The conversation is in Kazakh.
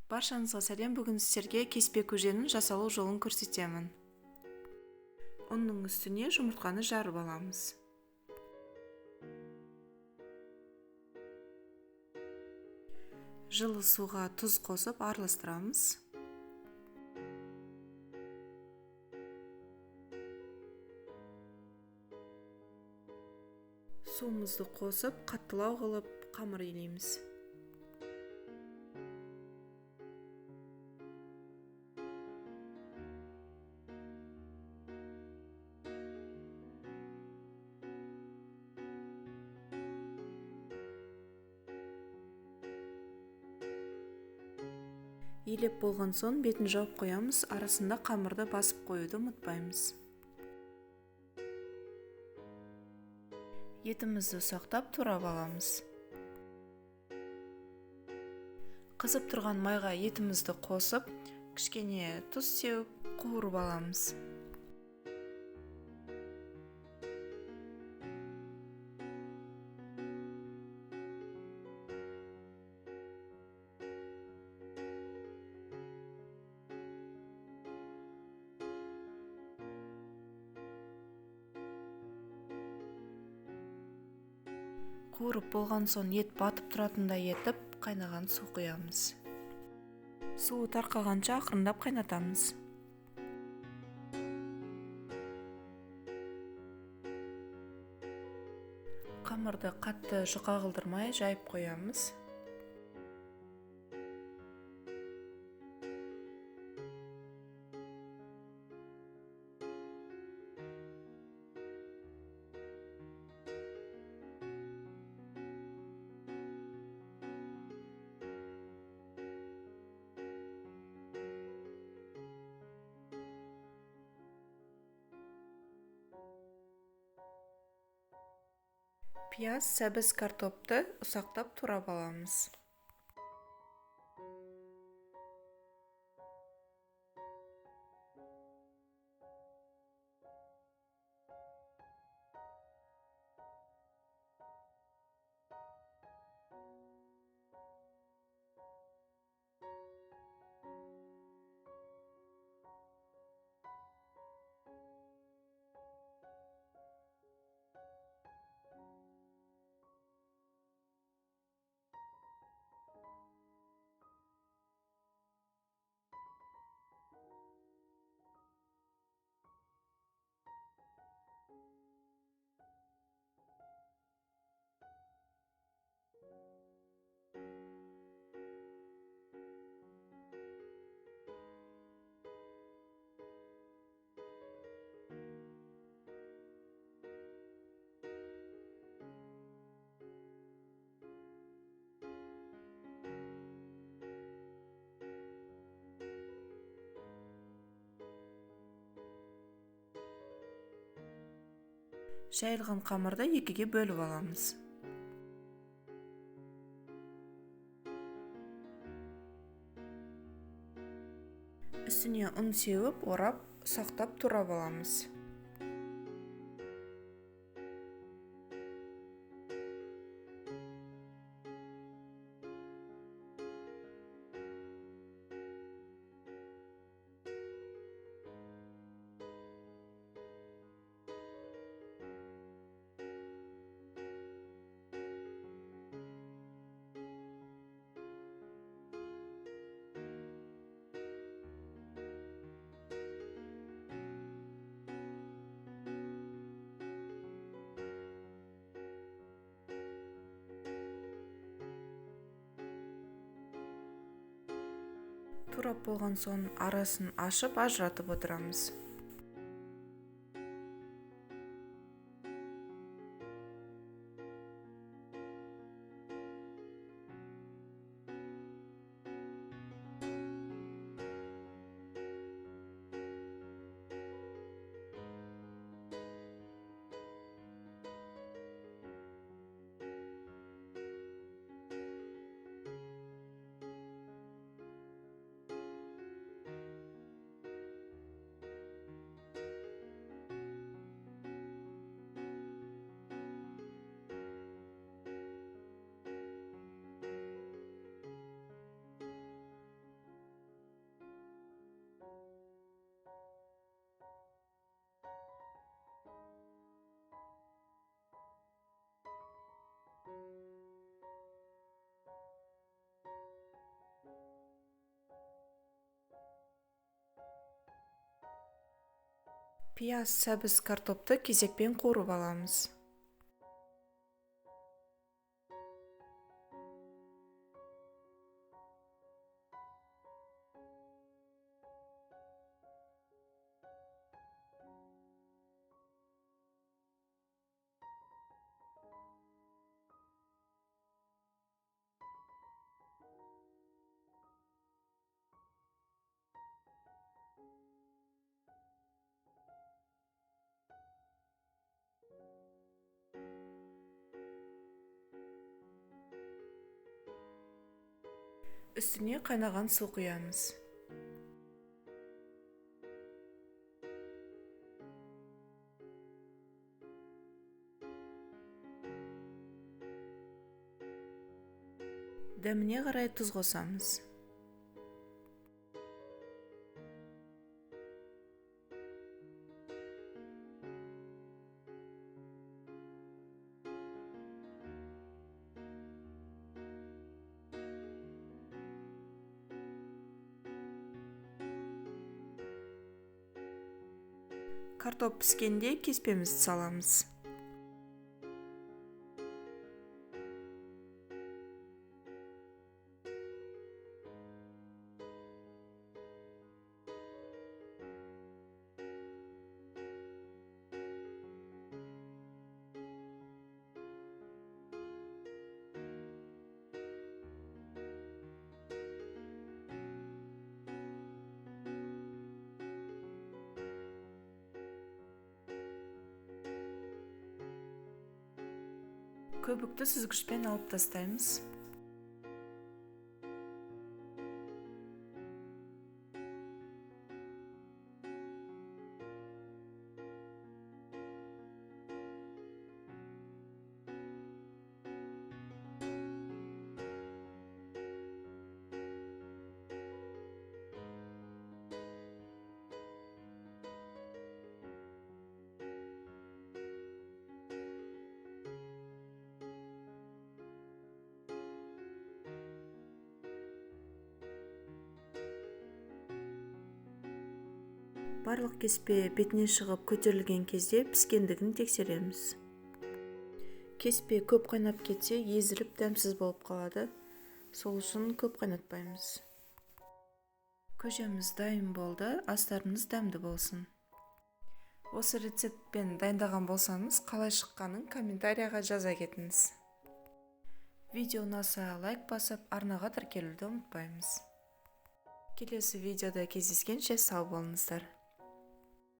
Баршаңызға сәлем. Бүгін сіздерге кеспе көженің жасалу жолын көрсетемін. Ұнның үстіне жұмыртқаны жарып аламыз. Жылы суға тұз қосып араластырамыз. Суымызды қосып, қаттылау қылып қамыр илейміз. Илеп болған соң бетін жауып қоямыз, арасында қамырды басып қоюды ұмытпаймыз. Етімізді ұсақтап турап аламыз. Қызып тұрған майға етімізді қосып, кішкене тұз сеуіп, қуырып аламыз. Қуырып болған соң ет батып тұратындай етіп, қайнаған су құямыз. Суы тарқағанша ақырындап қайнатамыз. Қамырды қатты жұқа қылдырмай жайып қоямыз. Пияз, сәбіз, картопты ұсақтап турап аламыз. Жайылған қамырды екіге бөліп аламыз. Үстіне ұн сеуіп, орап, ұсақтап турап аламыз. Турап болған соң арасын ашып, ажыратып отырамыз. Пияз, сәбіз, картопты кезекпен қуырып аламыз. Үстіне қайнаған су құямыз. Дәміне қарай тұз қосамыз. Картоп піскенде кеспемізді саламыз. Көбікті сүзгішпен алып тастаймыз. Барлық кеспе бетіне шығып көтерілген кезде піскендігін тексереміз. Кеспе көп қайнап кетсе, езіліп дәмсіз болып қалады. Сол үшін көп қайнатпаймыз. Көжеміз дайын болды, астарыңыз дәмді болсын. Осы рецептпен дайындаған болсаңыз, қалай шыққанын комментарияға жаза кетіңіз. Видео ұнаса лайк басып, арнаға тіркелуді ұмытпаймыз. Келесі видеода кездескенше сау болыңыздар.